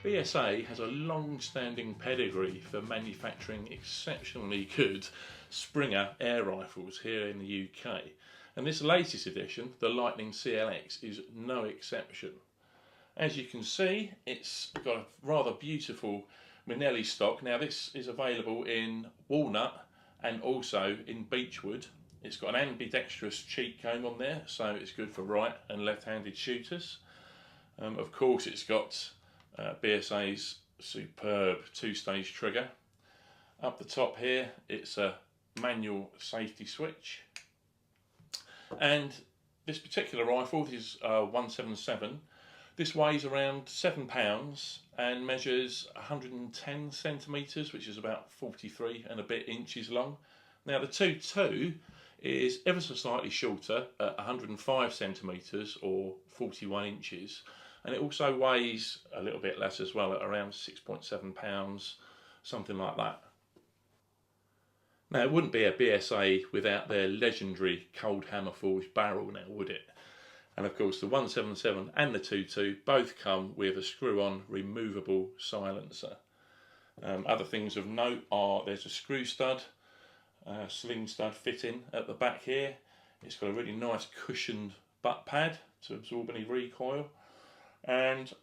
BSA has a long-standing pedigree for manufacturing exceptionally good Springer air rifles here in the UK, and this latest edition, the Lightning CLX, is no exception. As you can see, it's got a rather beautiful Manelli stock. Now this is available in Walnut and also in Beech wood. It's got an ambidextrous cheek comb on there, so it's good for right and left-handed shooters. Of course, it's got BSA's superb two-stage trigger. Up the top here, it's a manual safety switch. And this particular rifle, this is 177. This weighs around £7 and measures 110 centimetres, which is about 43 and a bit inches long. Now the 2.2 is ever so slightly shorter at 105 centimetres or 41 inches, and it also weighs a little bit less as well at around 6.7 pounds, something like that. Now it wouldn't be a BSA without their legendary Cold Hammer Forged barrel now, would it? And of course the 177 and the 2.2 both come with a screw-on removable silencer. Other things of note are there's a screw stud, sling stud fitting at the back here. It's got a really nice cushioned butt pad to absorb any recoil, and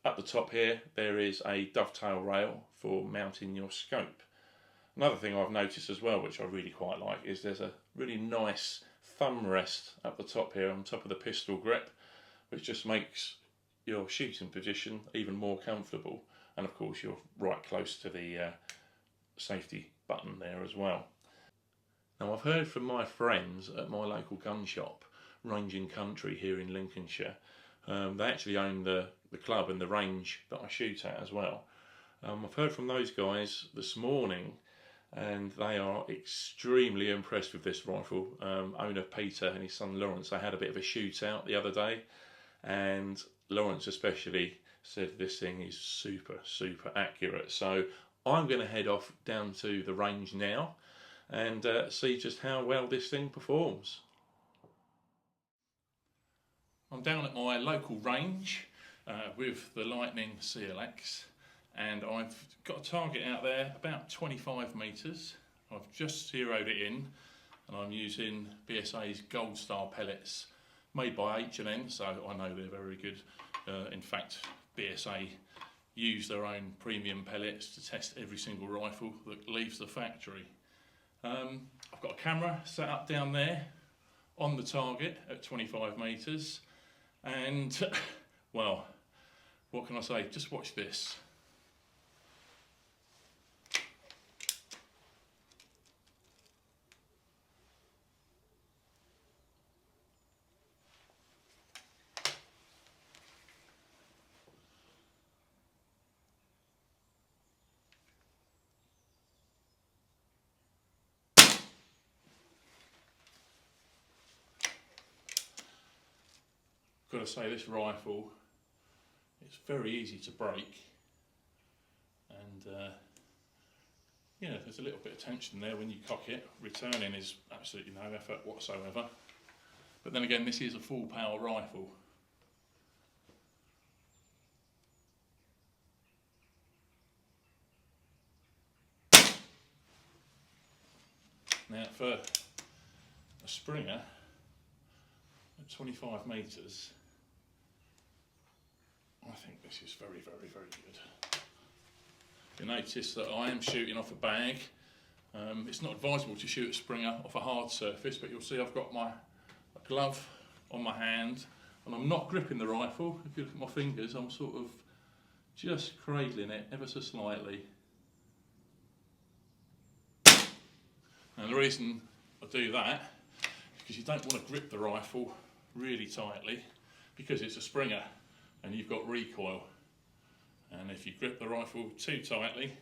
up the top here there is a dovetail rail for mounting your scope. Another thing I've noticed as well, which I really quite like, is there's a really nice thumb rest up the top here on top of the pistol grip, which just makes your shooting position even more comfortable, and of course you're right close to the safety button there as well. Now I've heard from my friends at my local gun shop, Ranging Country here in Lincolnshire. They actually own the club and the range that I shoot at as well. I've heard from those guys this morning and they are extremely impressed with this rifle. Owner Peter and his son Lawrence, they had a bit of a shootout the other day, and Lawrence especially said this thing is super accurate. So I'm going to head off down to the range now and see just how well this thing performs. I'm down at my local range with the Lightning CLX, and I've got a target out there about 25 metres. I've just zeroed it in and I'm using BSA's Gold Star pellets made by H&N, so I know they're very good. In fact, BSA use their own premium pellets to test every single rifle that leaves the factory. I've got a camera set up down there on the target at 25 metres, and well, what can I say? Just watch this. Got to say, this rifle, it's very easy to break, and yeah, there's a little bit of tension there when you cock it. Returning is absolutely no effort whatsoever, but then again, this is a full power rifle. Now for a Springer at 25 metres, I think this is very good. You notice that I am shooting off a bag. It's not advisable to shoot a Springer off a hard surface, but you'll see I've got my glove on my hand and I'm not gripping the rifle. If you look at my fingers, I'm sort of just cradling it ever so slightly. And the reason I do that is because you don't want to grip the rifle really tightly, because it's a Springer and you've got recoil, and if you grip the rifle too tightly,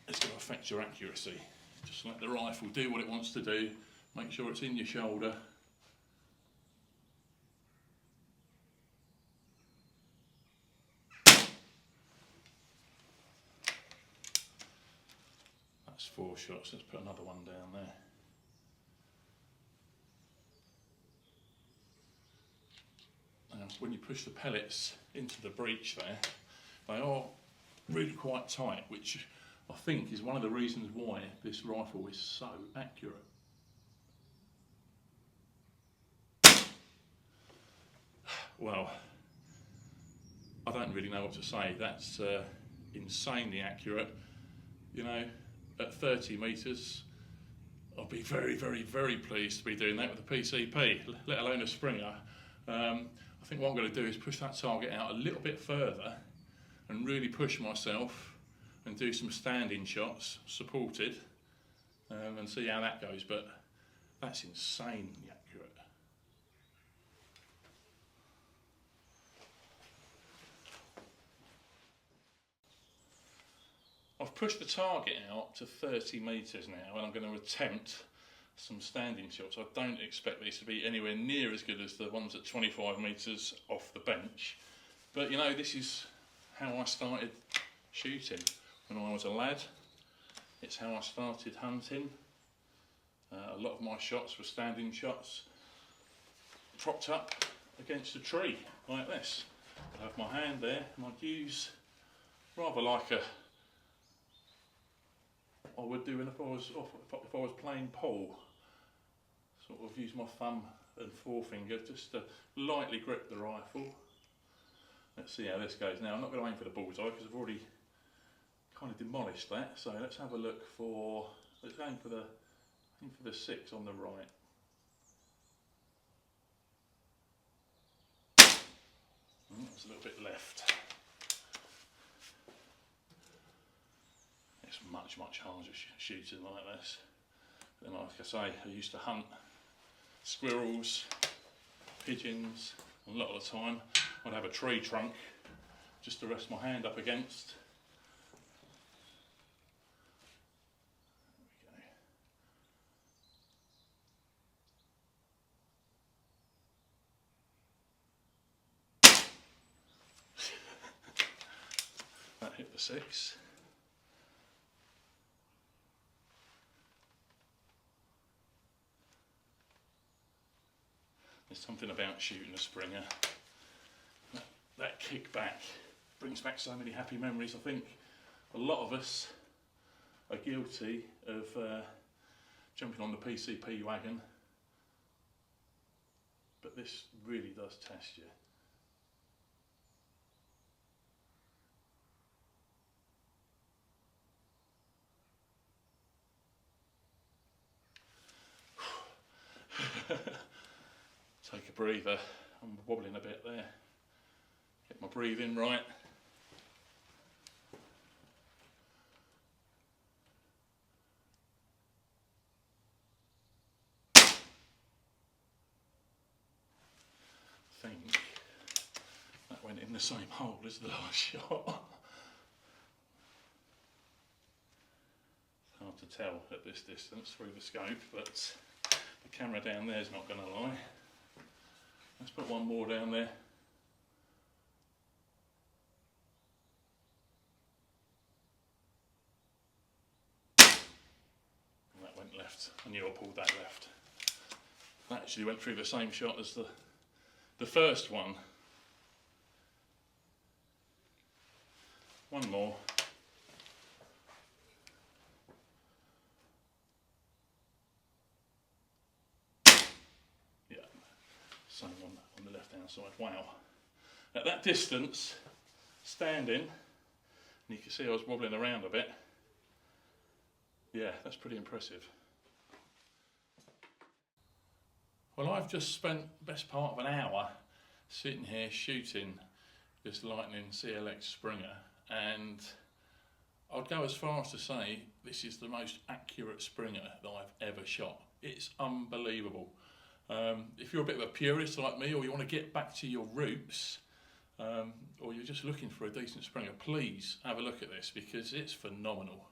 it's going to affect your accuracy. Just let the rifle do what it wants to do, make sure it's in your shoulder. That's 4 shots, let's put another one down there. When you push the pellets into the breech there, They are really quite tight, which I think is one of the reasons why this rifle is so accurate. Well, I don't really know what to say. That's insanely accurate. You know, at 30 metres, I'll be very, very, very pleased to be doing that with a PCP, let alone a Springer. I think what I'm going to do is push that target out a little bit further and really push myself and do some standing shots, supported, and see how that goes. But that's insanely accurate. I've pushed the target out to 30 metres now, and I'm going to attempt some standing shots. I don't expect these to be anywhere near as good as the ones at 25 metres off the bench, but you know, this is how I started shooting when I was a lad. It's how I started hunting. A lot of my shots were standing shots, propped up against a tree like this. I'd have my hand there and I'd use, rather like I would do if I was playing pool, sort of use my thumb and forefinger just to lightly grip the rifle. Let's see how this goes now. I'm not going to aim for the bullseye because I've already kind of demolished that. So let's have a look for, let's aim for the 6 on the right. There's a little bit left. It's much, much harder shooting like this. And like I say, I used to hunt squirrels, pigeons, and a lot of the time I'd have a tree trunk just to rest my hand up against. That hit the 6. There's something about shooting a Springer. That kick back brings back so many happy memories. I think a lot of us are guilty of jumping on the PCP wagon, but this really does test you. Take a breather. I'm wobbling a bit there. Get my breathing right. I think that went in the same hole as the last shot. It's hard to tell at this distance through the scope, but the camera down there is not going to lie. Let's put one more down there. And that went left. I knew I pulled that left. That actually went through the same shot as the first one. One more. Same on the left hand side. Wow. At that distance, standing, and you can see I was wobbling around a bit. Yeah, that's pretty impressive. Well, I've just spent the best part of an hour sitting here shooting this Lightning CLX Springer, and I'd go as far as to say this is the most accurate Springer that I've ever shot. It's unbelievable. If you're a bit of a purist like me, or you want to get back to your roots, or you're just looking for a decent Springer, please have a look at this because it's phenomenal.